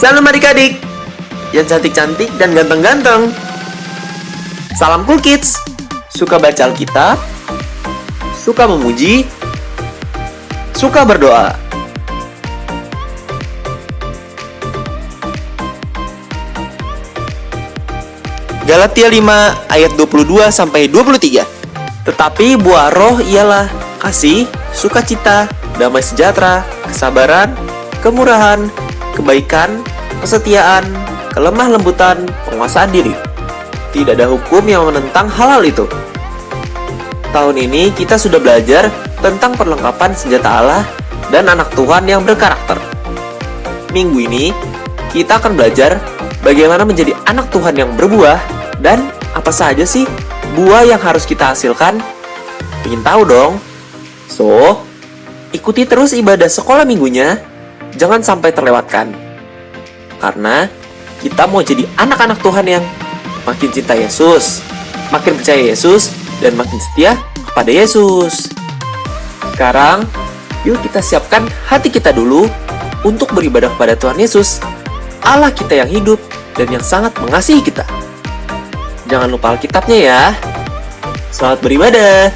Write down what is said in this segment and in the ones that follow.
Shalom adik-adik yang cantik-cantik dan ganteng-ganteng. Salam Cool Kids. Suka baca Alkitab? Suka memuji? Suka berdoa? Galatia 5 ayat 22-23. Tetapi buah roh ialah kasih, sukacita, damai sejahtera, kesabaran, kemurahan, kebaikan, kesetiaan, kelemah lembutan, penguasaan diri. Tidak ada hukum yang menentang hal-hal itu. Tahun ini kita sudah belajar tentang perlengkapan senjata Allah dan anak Tuhan yang berkarakter. Minggu ini kita akan belajar bagaimana menjadi anak Tuhan yang berbuah dan apa saja sih buah yang harus kita hasilkan. Ingin tahu dong? So, ikuti terus ibadah sekolah minggunya. Jangan sampai terlewatkan. Karena kita mau jadi anak-anak Tuhan yang makin cinta Yesus, makin percaya Yesus, dan makin setia kepada Yesus. Sekarang, yuk kita siapkan hati kita dulu untuk beribadah kepada Tuhan Yesus, Allah kita yang hidup dan yang sangat mengasihi kita. Jangan lupa Alkitabnya ya. Selamat beribadah.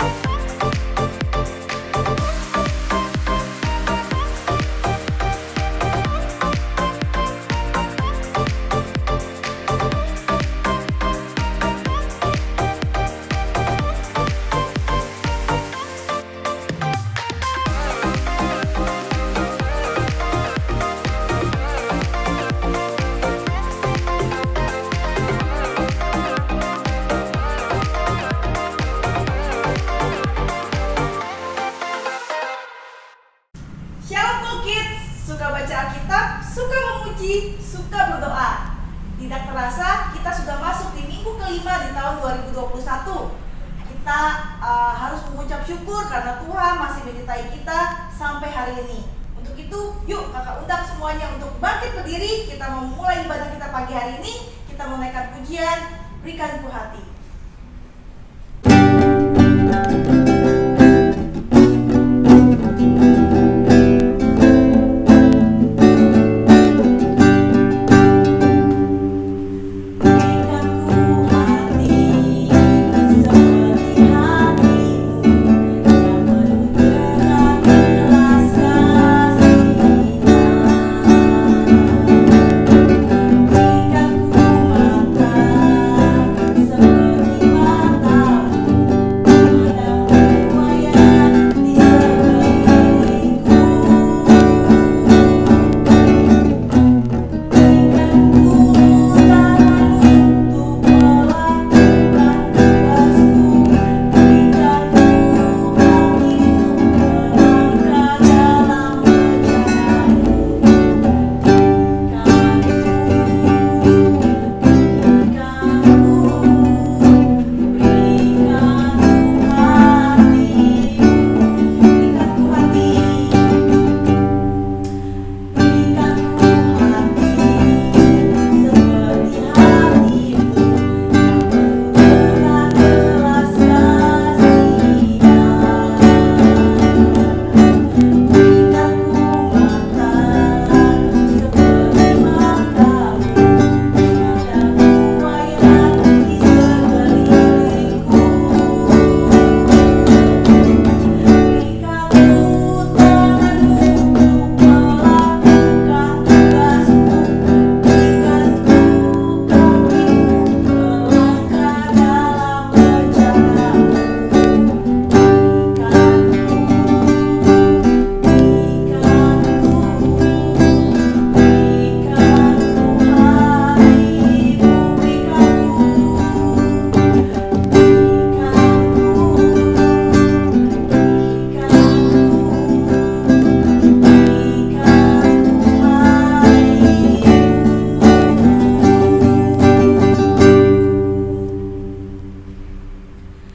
Shalom Cool Kids, suka baca Alkitab, suka memuji, suka berdoa. Tidak terasa kita sudah masuk di minggu kelima di tahun 2021. Kita harus mengucap syukur karena Tuhan masih menyertai kita sampai hari ini. Untuk itu, yuk kakak undang semuanya untuk bangkit berdiri. Kita mau mulai ibadah kita pagi hari ini. Kita mau naikkan pujian, berikan ku hati.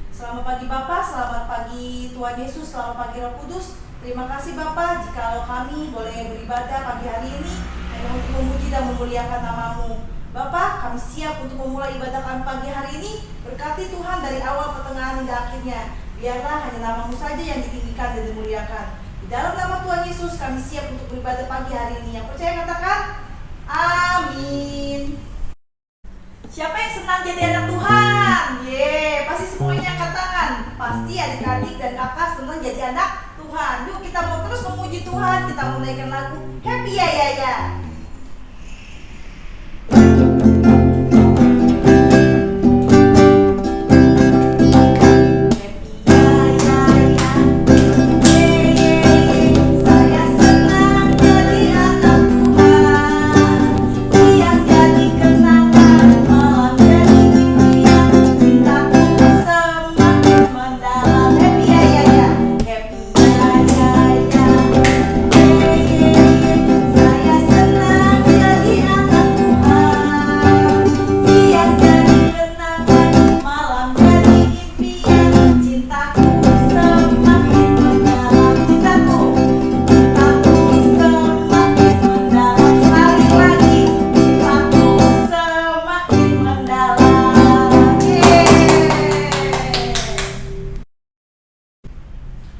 Selamat pagi Bapak, selamat pagi Tuhan Yesus, selamat pagi Roh Kudus. Terima kasih Bapak, jikalau kami boleh beribadah pagi hari ini hanya untuk memuji dan memuliakan nama-Mu. Bapak, kami siap untuk memulai ibadah kami pagi hari ini. Berkati Tuhan dari awal, pertengahan, hingga akhirnya. Biarlah hanya nama-Mu saja yang ditinggikan dan dimuliakan. Di dalam nama Tuhan Yesus kami siap untuk beribadah pagi hari ini. Yang percaya katakan, Amin. Siapa yang senang jadi anak Tuhan? Pasti semuanya angkat tangan. Pasti adik-adik dan kakak senang jadi anak Tuhan. Yuk kita mau terus memuji Tuhan. Kita mau naikkan lagu Happy Ya Ya Ya.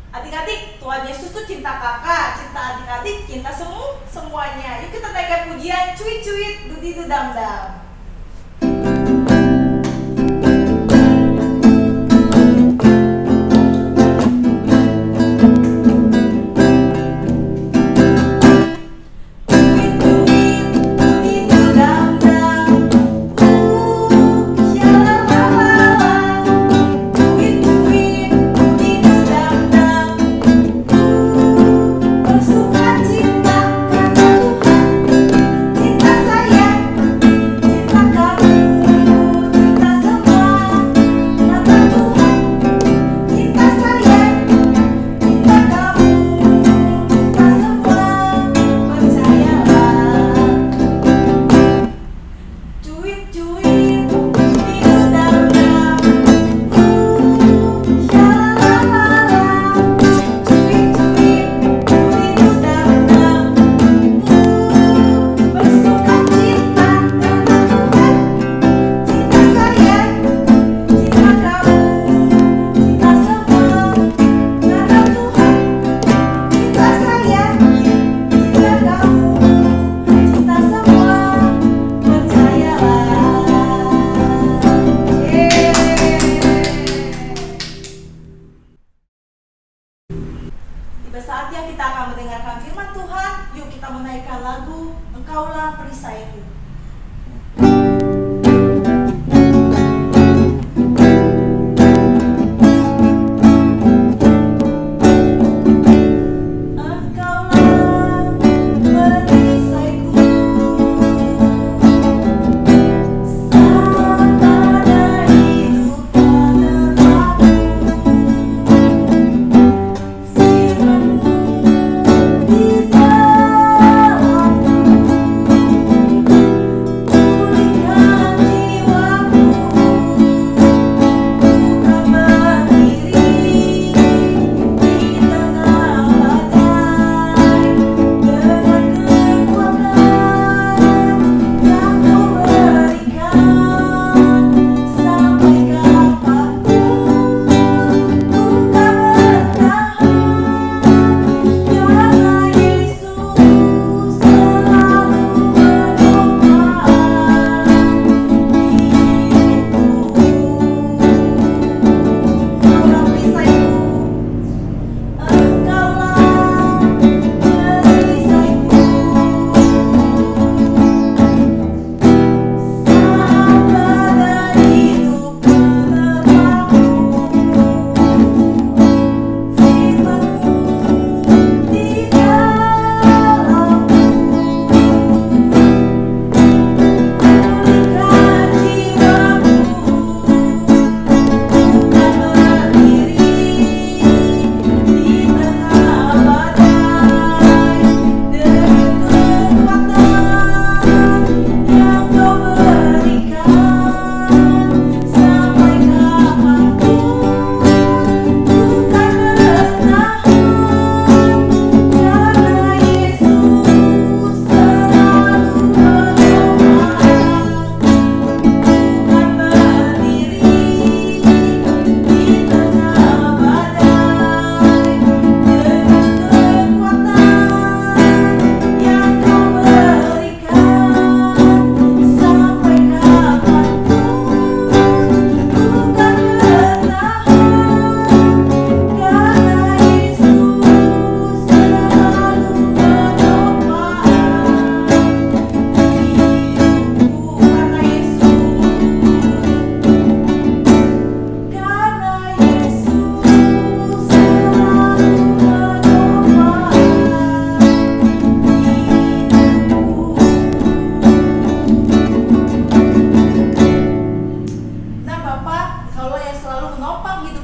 Adik-adik, Tuhan Yesus tuh cinta kakak, cinta adik-adik, cinta semuanya. Yuk kita naikkan pujian cuit-cuit, dudi-dudam-dam. Tiba saatnya kita akan mendengarkan firman Tuhan. Yuk kita menaikkan lagu Engkaulah Perisaiku.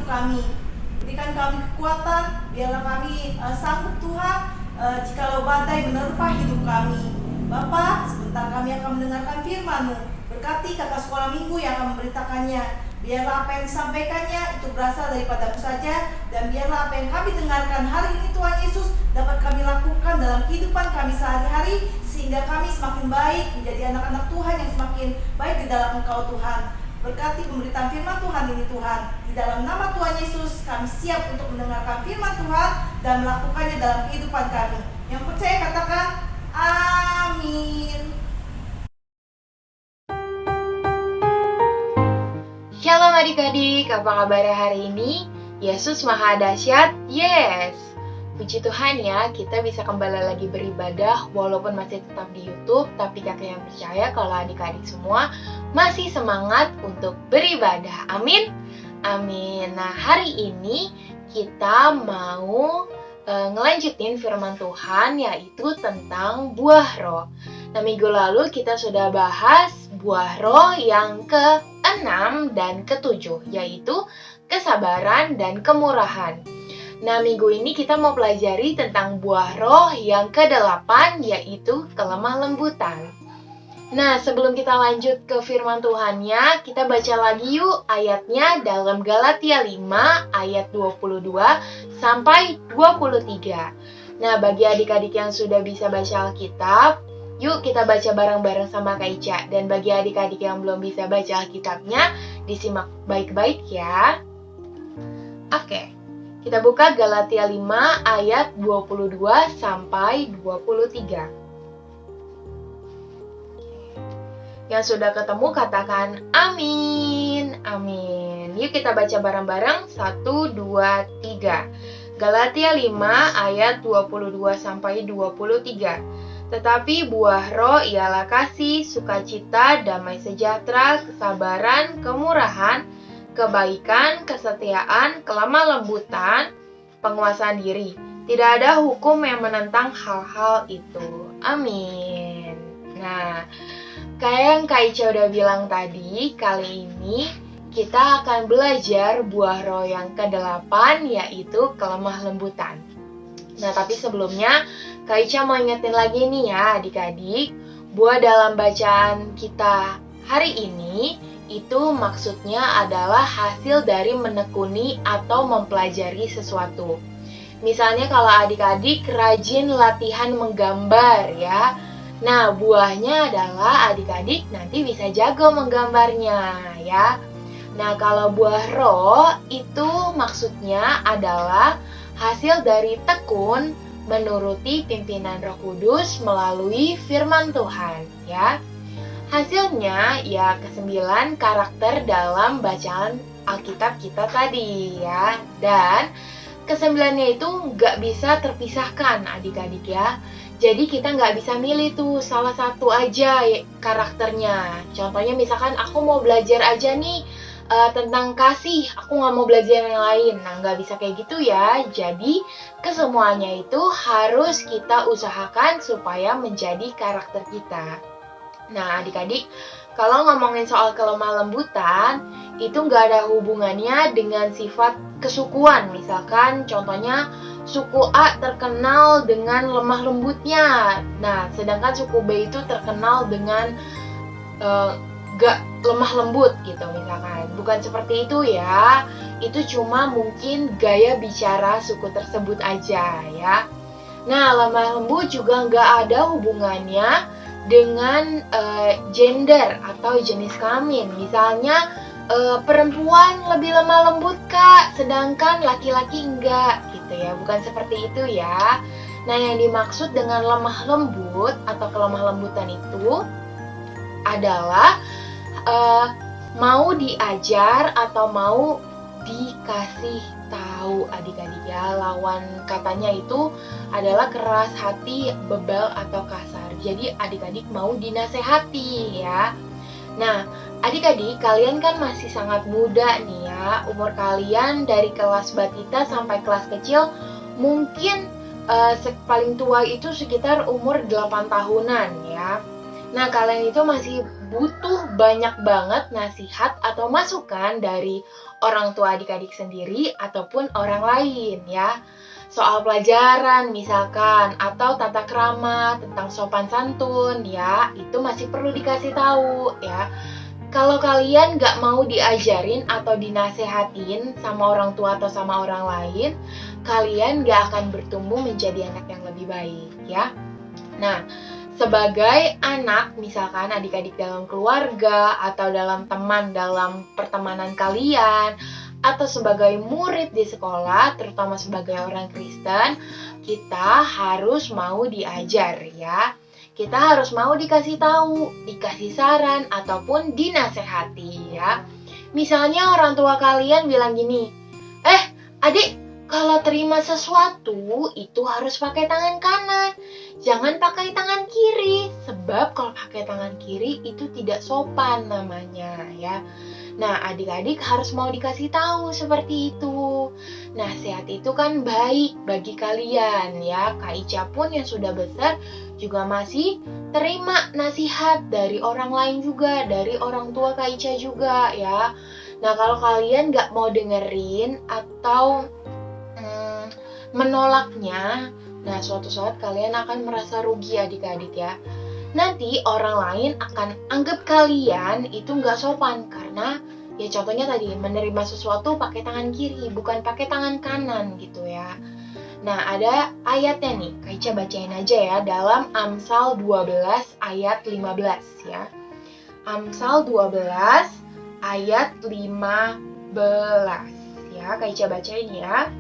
kami. Berikan kami kekuatan, biarlah kami sanggup Tuhan jikalau badai menerpa hidup kami. Bapa, sebentar kami akan mendengarkan firman-Mu. Berkati kakak sekolah minggu yang akan memberitakannya. Biarlah apa yang disampaikannya itu berasal daripada-Mu saja, dan biarlah apa yang kami dengarkan hari ini Tuhan Yesus dapat kami lakukan dalam kehidupan kami sehari-hari, sehingga kami semakin baik menjadi anak-anak Tuhan yang semakin baik di dalam Engkau Tuhan. Berkati pemberitaan firman Tuhan ini Tuhan. Di dalam nama Tuhan Yesus kami siap untuk mendengarkan firman Tuhan dan melakukannya dalam kehidupan kami. Yang percaya katakan amin. Shalom adik-adik, apa kabar hari ini? Yesus Maha Dahsyat, yes! Puji Tuhan ya, kita bisa kembali lagi beribadah walaupun masih tetap di YouTube, tapi kakak yang percaya kalau adik-adik semua masih semangat untuk beribadah. Amin? Amin. Nah, hari ini kita mau ngelanjutin firman Tuhan, yaitu tentang buah roh. Nah, minggu lalu kita sudah bahas buah roh yang ke-6 dan ke-7, yaitu kesabaran dan kemurahan. Nah, minggu ini kita mau pelajari tentang buah roh yang ke-8, yaitu kelemah lembutan. Nah, sebelum kita lanjut ke firman Tuhannya, kita baca lagi yuk ayatnya dalam Galatia 5 ayat 22 sampai 23. Nah, bagi adik-adik yang sudah bisa baca Alkitab, yuk kita baca bareng-bareng sama Kak Ica. Dan bagi adik-adik yang belum bisa baca Alkitabnya, disimak baik-baik ya. Oke, kita buka Galatia 5 ayat 22 sampai 23. Yang sudah ketemu katakan amin, amin. Yuk kita baca bareng-bareng 1, 2, 3. Galatia 5 ayat 22 sampai 23. Tetapi buah roh ialah kasih, sukacita, damai sejahtera, kesabaran, kemurahan, kebaikan, kesetiaan, kelemah lembutan, penguasaan diri. Tidak ada hukum yang menentang hal-hal itu. Amin. Nah, kayak yang Kak Ica udah bilang tadi, kali ini kita akan belajar buah roh yang ke-8, yaitu kelemah lembutan. Nah, tapi sebelumnya Kak Ica mau ingetin lagi nih ya adik-adik, buah dalam bacaan kita hari ini itu maksudnya adalah hasil dari menekuni atau mempelajari sesuatu. Misalnya kalau adik-adik rajin latihan menggambar ya, nah buahnya adalah adik-adik nanti bisa jago menggambarnya ya. Nah, kalau buah roh itu maksudnya adalah hasil dari tekun menuruti pimpinan Roh Kudus melalui firman Tuhan ya. Hasilnya ya ke-9 karakter dalam bacaan Alkitab kita tadi ya. Dan ke-9-nya itu nggak bisa terpisahkan adik-adik ya. Jadi kita nggak bisa milih tuh salah satu aja karakternya. Contohnya misalkan aku mau belajar aja nih tentang kasih, aku nggak mau belajar yang lain. Nah, nggak bisa kayak gitu ya. Jadi, kesemuanya itu harus kita usahakan supaya menjadi karakter kita. Nah, adik-adik, kalau ngomongin soal kelemah lembutan, itu nggak ada hubungannya dengan sifat kesukuan. Misalkan, contohnya, suku A terkenal dengan lemah lembutnya. Nah, sedangkan suku B itu terkenal dengan gak lemah lembut gitu misalkan. Bukan seperti itu ya. Itu cuma mungkin gaya bicara suku tersebut aja ya. Nah, lemah lembut juga gak ada hubungannya dengan gender atau jenis kelamin. Misalnya perempuan lebih lemah lembut kak, sedangkan laki-laki enggak gitu ya. Bukan seperti itu ya. Nah, yang dimaksud dengan lemah lembut atau kelemah lembutan itu adalah mau diajar atau mau dikasih tahu adik-adik ya. Lawan katanya itu adalah keras hati, bebal atau kasar. Jadi adik-adik mau dinasehati ya. Nah, adik-adik kalian kan masih sangat muda nih ya. Umur kalian dari kelas batita sampai kelas kecil mungkin paling tua itu sekitar umur 8 tahunan ya. Nah, kalian itu masih butuh banyak banget nasihat atau masukan dari orang tua adik-adik sendiri ataupun orang lain ya. Soal pelajaran misalkan, atau tata krama, tentang sopan santun ya, itu masih perlu dikasih tahu ya. Kalau kalian nggak mau diajarin atau dinasehatin sama orang tua atau sama orang lain, kalian nggak akan bertumbuh menjadi anak yang lebih baik ya. Nah, sebagai anak, misalkan adik-adik dalam keluarga atau dalam teman, dalam pertemanan kalian, atau sebagai murid di sekolah, terutama sebagai orang Kristen, kita harus mau diajar ya. Kita harus mau dikasih tahu, dikasih saran, ataupun dinasehati ya. Misalnya orang tua kalian bilang gini, adik, kalau terima sesuatu itu harus pakai tangan kanan, jangan pakai tangan kiri, sebab kalau pakai tangan kiri itu tidak sopan namanya ya. Nah, adik-adik harus mau dikasih tahu seperti itu. Nasihat itu kan baik bagi kalian ya. Kak Ica pun yang sudah besar juga masih terima nasihat dari orang lain juga, dari orang tua Kak Ica juga ya. Nah, kalau kalian gak mau dengerin atau menolaknya, nah suatu saat kalian akan merasa rugi adik-adik ya. Nanti orang lain akan anggap kalian itu nggak sopan karena ya contohnya tadi menerima sesuatu pakai tangan kiri bukan pakai tangan kanan gitu ya. Nah ada ayatnya nih, Kak Ica bacain aja ya dalam Amsal 12 ayat 15 ya. Amsal 12 ayat 15 ya, Kak Ica bacain ya.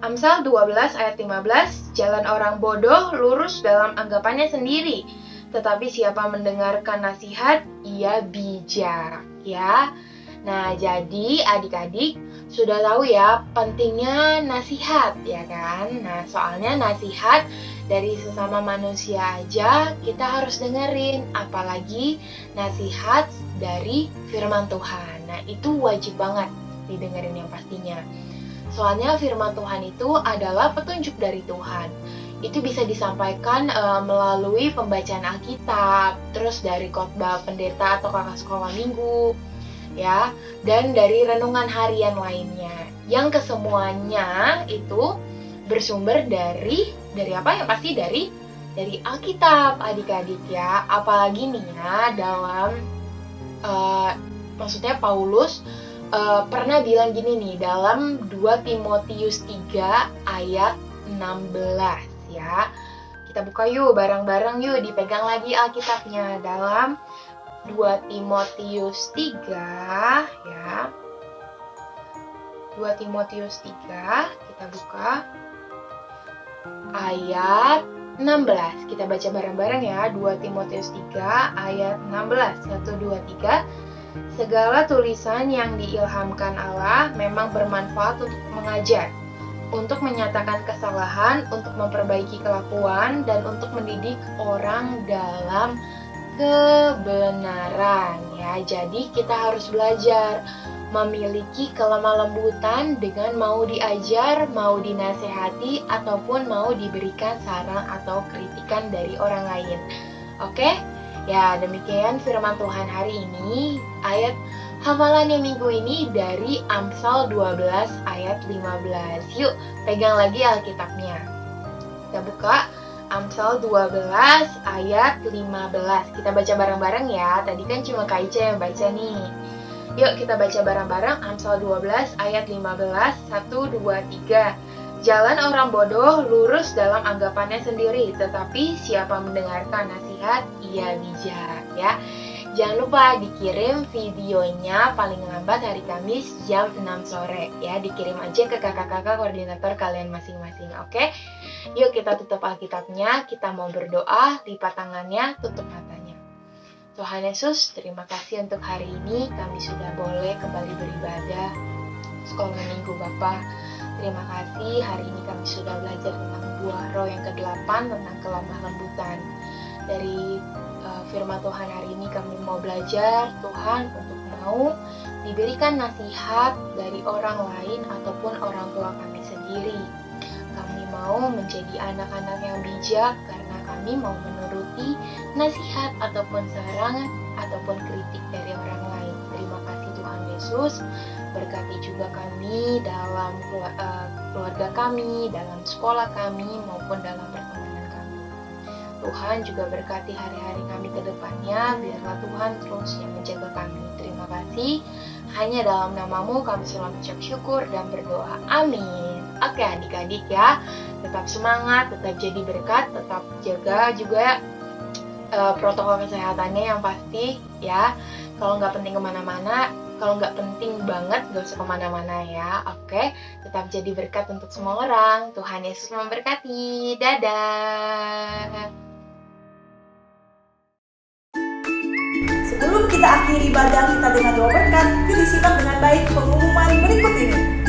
Amsal 12 ayat 15, jalan orang bodoh lurus dalam anggapannya sendiri, tetapi siapa mendengarkan nasihat, ia bijak, ya. Nah, jadi adik-adik sudah tahu ya pentingnya nasihat, ya kan? Nah, soalnya nasihat dari sesama manusia aja kita harus dengerin, apalagi nasihat dari firman Tuhan. Nah, itu wajib banget didengerin yang pastinya. Soalnya firman Tuhan itu adalah petunjuk dari Tuhan. Itu bisa disampaikan melalui pembacaan Alkitab, terus dari khotbah pendeta atau kakak sekolah minggu, ya, dan dari renungan harian lainnya. Yang kesemuanya itu bersumber dari apa? Yang pasti dari Alkitab, adik-adik ya. Apalagi nih ya dalam maksudnya Paulus pernah bilang gini nih dalam 2 Timotius 3 ayat 16 ya. Kita buka yuk bareng-bareng yuk, dipegang lagi Alkitabnya dalam 2 Timotius 3 ya. 2 Timotius 3 kita buka ayat 16. Kita baca bareng-bareng ya. 2 Timotius 3 ayat 16. 1 2 3. Segala tulisan yang diilhamkan Allah memang bermanfaat untuk mengajar, untuk menyatakan kesalahan, untuk memperbaiki kelakuan, dan untuk mendidik orang dalam kebenaran ya. Jadi kita harus belajar memiliki kelemah lembutan dengan mau diajar, mau dinasehati, ataupun mau diberikan saran atau kritikan dari orang lain. Oke? Ya, demikian firman Tuhan hari ini. Ayat hafalan yang minggu ini dari Amsal 12 ayat 15. Yuk, pegang lagi Alkitabnya. Kita buka Amsal 12 ayat 15. Kita baca bareng-bareng ya. Tadi kan cuma Kak Ica yang baca nih. Yuk kita baca bareng-bareng Amsal 12 ayat 15. 1, 2, 3. Jalan orang bodoh lurus dalam anggapannya sendiri, tetapi siapa mendengarkan nasihat, ia bijak ya. Jangan lupa dikirim videonya paling lambat hari Kamis jam 6 sore ya. Dikirim aja ke kakak-kakak koordinator kalian masing-masing, oke? Yuk kita tutup Alkitabnya, kita mau berdoa, lipat tangannya, tutup matanya. Tuhan Yesus, terima kasih untuk hari ini kami sudah boleh kembali beribadah sekolah minggu Bapa. Terima kasih hari ini kami sudah belajar tentang buah roh yang ke-8 tentang kelemah lembutan. Dari firman Tuhan hari ini kami mau belajar Tuhan untuk mau diberikan nasihat dari orang lain ataupun orang tua kami sendiri. Kami mau menjadi anak-anak yang bijak karena kami mau menuruti nasihat ataupun saran ataupun kritik dari orang lain. Terima kasih Tuhan Yesus, berkati juga kami dalam keluarga kami, dalam sekolah kami, maupun dalam pertemanan kami. Tuhan juga berkati hari-hari kami ke depannya, biarlah Tuhan terus yang menjaga kami. Terima kasih, hanya dalam namamu kami selalu mengucap syukur dan berdoa. Amin. Oke adik-adik ya, tetap semangat, tetap jadi berkat, tetap jaga juga protokol kesehatannya yang pasti ya. Kalau nggak penting kemana-mana, kalau nggak penting banget nggak usah kemana-mana ya. Oke, tetap jadi berkat untuk semua orang. Tuhan Yesus memberkati. Dadah. Sebelum kita akhiri ibadah kita dengan doa berkat, yuk disimak dengan baik pengumuman berikut ini.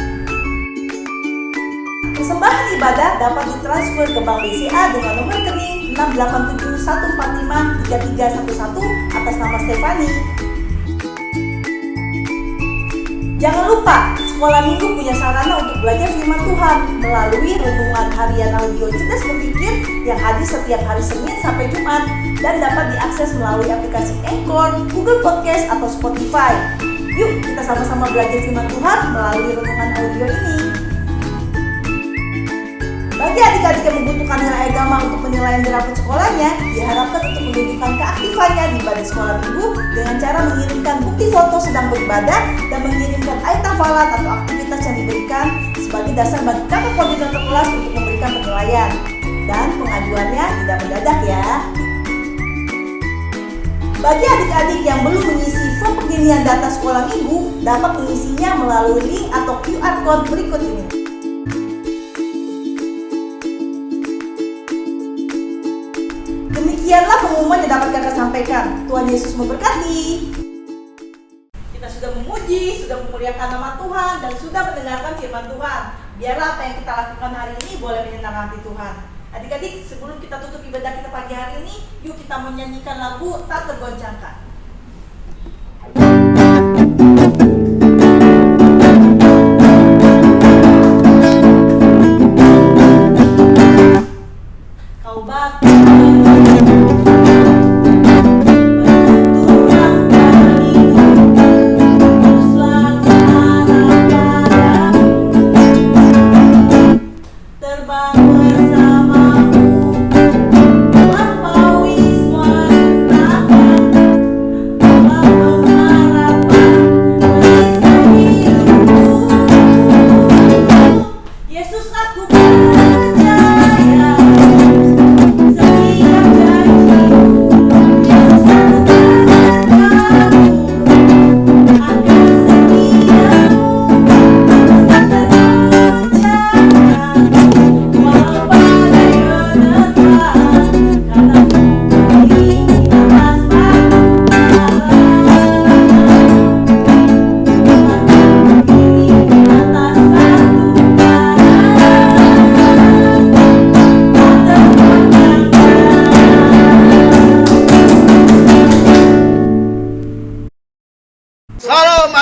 Persembahan ibadah dapat ditransfer ke Bank BCA dengan nomor rekening 68714533311 atas nama Stefani. Jangan lupa, Sekolah Minggu punya sarana untuk belajar firman Tuhan melalui renungan harian audio cerdas berpikir yang hadir setiap hari Senin sampai Jumat dan dapat diakses melalui aplikasi Anchor, Google Podcast, atau Spotify. Yuk kita sama-sama belajar firman Tuhan melalui renungan audio ini. Bagi adik-adik yang membutuhkan nilai agama untuk penilaian rapot sekolahnya, diharapkan untuk menunjukkan keaktifannya di ibadah sekolah minggu dengan cara mengirimkan bukti foto sedang beribadah dan mengirimkan ayat hafalan atau aktivitas yang diberikan sebagai dasar bagi kakak koordinator kelas untuk memberikan penilaian. Dan pengajuannya tidak mendadak ya. Bagi adik-adik yang belum mengisi form pengisian data sekolah minggu, dapat mengisinya melalui link atau QR code berikut ini. Demikianlah pengumuman yang dapat kakak sampaikan. Tuhan Yesus memberkati. Kita sudah memuji, sudah memuliakan nama Tuhan, dan sudah mendengarkan firman Tuhan. Biarlah apa yang kita lakukan hari ini boleh menyenangkan hati Tuhan. Adik-adik, sebelum kita tutup ibadah kita pagi hari ini, yuk kita menyanyikan lagu Tak Tergoncangkan. Kau bakal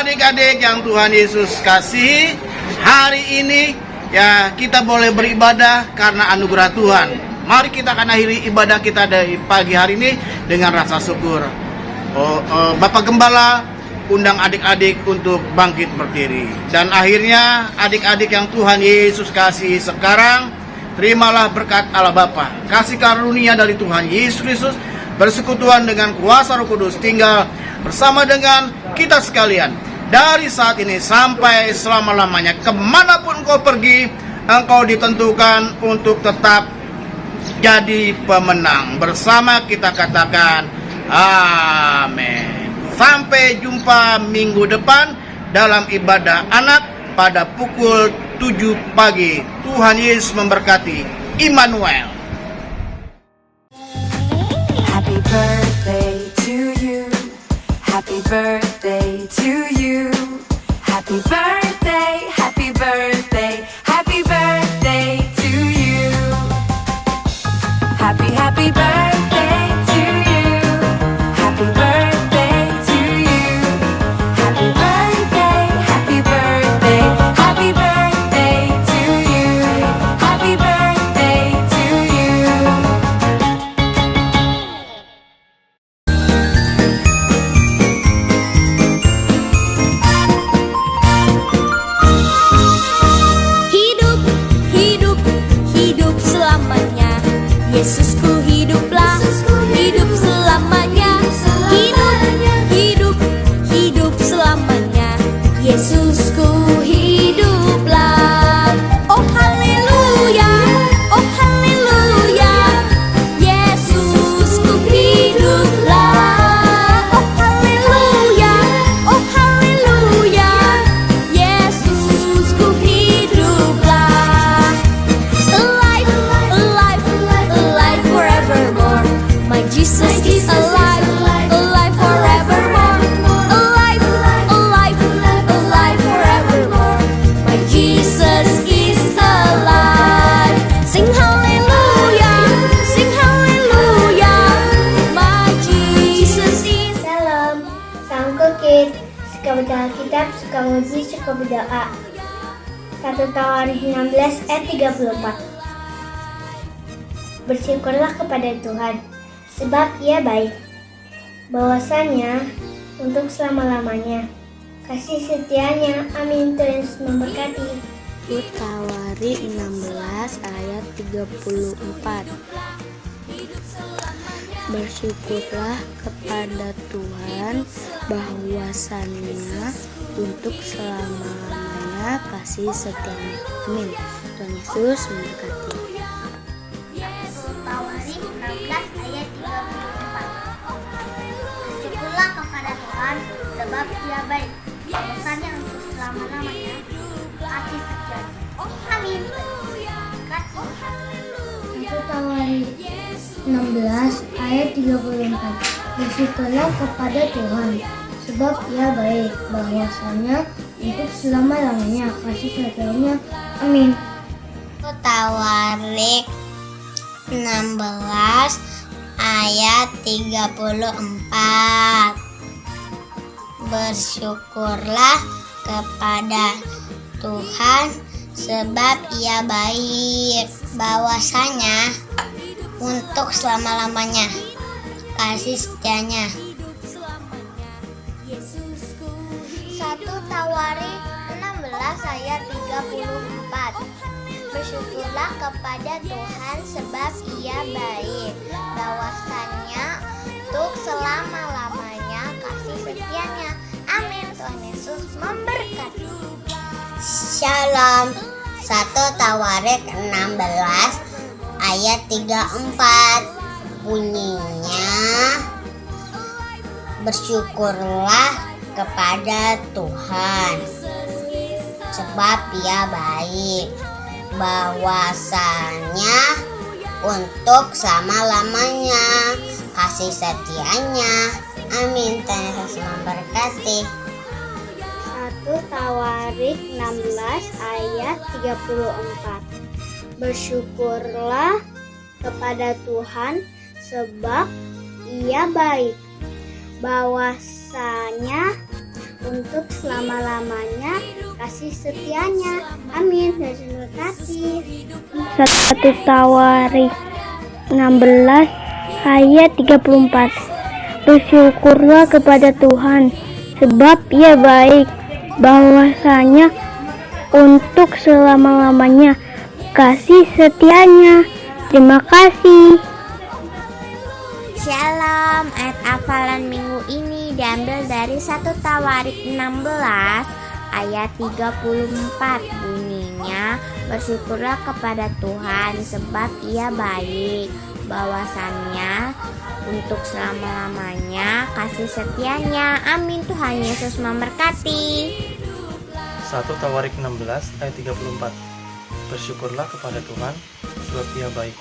adik-adik yang Tuhan Yesus kasih, hari ini ya kita boleh beribadah karena anugerah Tuhan. Mari kita akan akhiri ibadah kita dari pagi hari ini dengan rasa syukur. Bapak Gembala undang adik-adik untuk bangkit berdiri. Dan akhirnya adik-adik yang Tuhan Yesus kasih sekarang, terimalah berkat Allah Bapa, kasih karunia dari Tuhan Yesus Kristus, bersekutuan dengan kuasa Roh Kudus, tinggal bersama dengan kita sekalian dari saat ini sampai selama-lamanya. Kemanapun engkau pergi, engkau ditentukan untuk tetap jadi pemenang. Bersama kita katakan amin. Sampai jumpa minggu depan dalam ibadah anak pada pukul 7 pagi. Tuhan Yesus memberkati. Immanuel. Happy birthday to you. Happy birthday to you. Happy birthday, happy birthday, happy birthday to you. Happy birthday to you. Happy birthday to you. Happy birthday, happy birthday, happy birthday to you. Happy birthday. suka berdoa. 1 Tawarikh 16 ayat 34. Bersyukurlah kepada Tuhan, sebab Ia baik. Bahwasanya untuk selama-lamanya kasih setianya. Amin. Tuhan Yesus memberkati. Tawarikh 16 ayat 34. Bersyukurlah kepada Tuhan, bahwasannya untuk selama-lamanya kasih setianya. Amin. Tuhan Yesus memberkati. Tawarikh 16 ayat 34. Bersyukurlah kepada Tuhan, sebab Ia baik. Bahwasanya untuk selama-lamanya kasih setianya. Amin. 1 Tawarikh 16 ayat 34. Bersyukurlah kepada Tuhan, sebab Ia baik. Bahwasanya untuk selama-lamanya kasih setianya. Amin. Tawarikh 16 ayat 34. Bersyukurlah kepada Tuhan, sebab Ia baik. Bahwasanya untuk selama-lamanya kasih setianya. 1 Tawarikh 16 ayat 34. Bersyukurlah kepada Tuhan, sebab Ia baik. Bahwasanya untuk selama-lamanya kasih setianya. Amin. Tuhan Yesus memberkati. Shalom. 1 Tawarikh 16 ayat 34 bunyinya, bersyukurlah kepada Tuhan, sebab Ia baik. Bahwasanya untuk selama-lamanya kasih setianya. Amin. Tuhan Yesus memberkati. 1 Tawarikh 16 ayat 34. Bersyukurlah kepada Tuhan, sebab Ia baik. Bahwasanya untuk selama-lamanya kasih setianya. Amin. Terima kasih. 1 Tawarikh 16 ayat 34. Bersyukurlah kepada Tuhan, sebab Ia baik. Bahwasanya untuk selama-lamanya kasih setianya. Terima kasih. Shalom. Ayat hafalan minggu ini diambil dari 1 Tawarikh 16 ayat 34. Bunyinya, bersyukurlah kepada Tuhan, sebab Ia baik. Bahwasannya untuk selama-lamanya kasih setianya. Amin. Tuhan Yesus memberkati. 1 Tawarikh 16 ayat 34. Bersyukurlah kepada Tuhan, sebab Ia baik.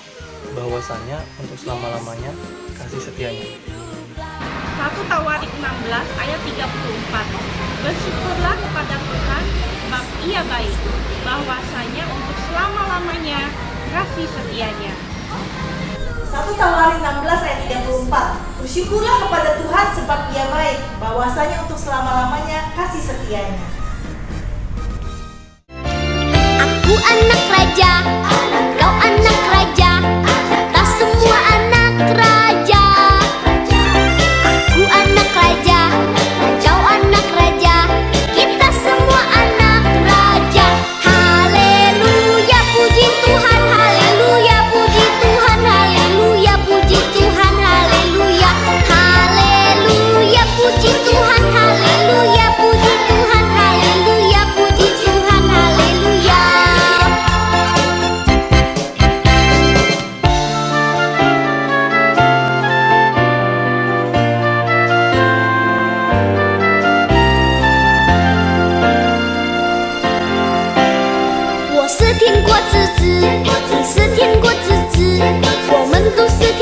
Bahwasanya untuk selama-lamanya kasih setianya. 1 Tawarikh 16 ayat 34. Bersyukurlah kepada Tuhan, sebab Ia baik. Bahwasanya untuk selama-lamanya kasih setianya. 1 Tawarikh 16 ayat 34. Bersyukurlah kepada Tuhan, sebab Ia baik. Bahwasanya untuk selama-lamanya kasih setianya. Aku anak raja, kau anak raja, kita semua anak raja. Aku anak raja, kau anak raja, kita semua anak raja. Haleluya, puji Tuhan, haleluya, puji Tuhan, haleluya, puji Tuhan, haleluya. Haleluya, puji Tuhan, haleluya, puji Tuhan, haleluya, puji Tuhan, haleluya.我是天国之子，你是天国之子，我们都是